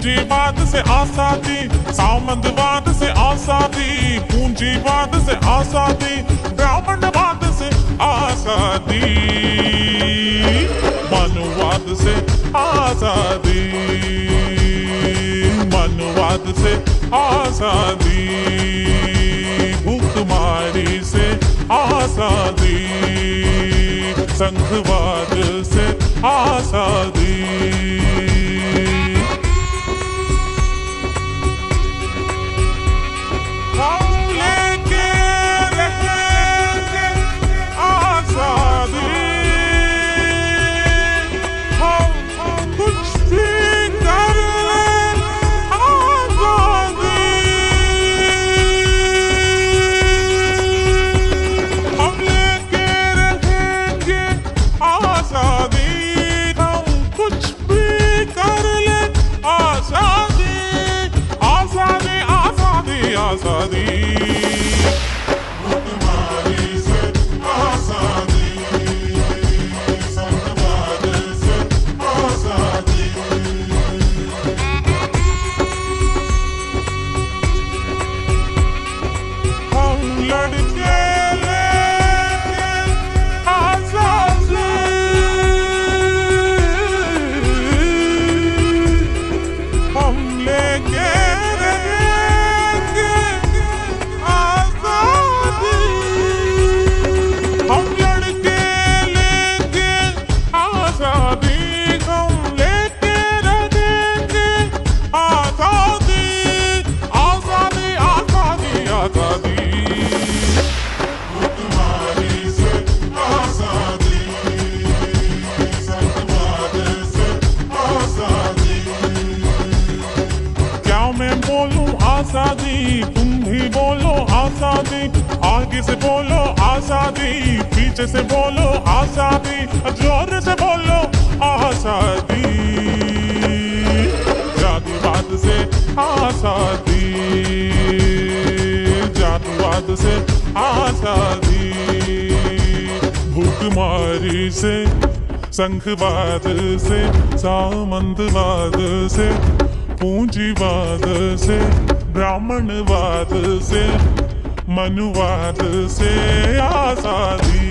पूंजीवाद से आजादी, सामंतवाद से आजादी, पूंजीवाद से आजादी, ब्राह्मणवाद से आजादी, मनुवाद से आजादी, मनुवाद से आजादी, भूखमारी से आजादी, संघवाद से आजादी। आजादी, भूखमारी से आजादी, संघवाद से आजादी। हम लड़के लेके आजादी, हम लेके आजादी, तुम भी बोलो आजादी, आगे से बोलो आजादी, पीछे से बोलो आजादी, जोर से बोलो आजादी, जातिवाद से आजादी, जातिवाद से आजादी, भूखमारी से, संघवाद से, सामंतवाद से, पूंजीवाद से, ब्राह्मणवाद से, मनुवाद से आजादी।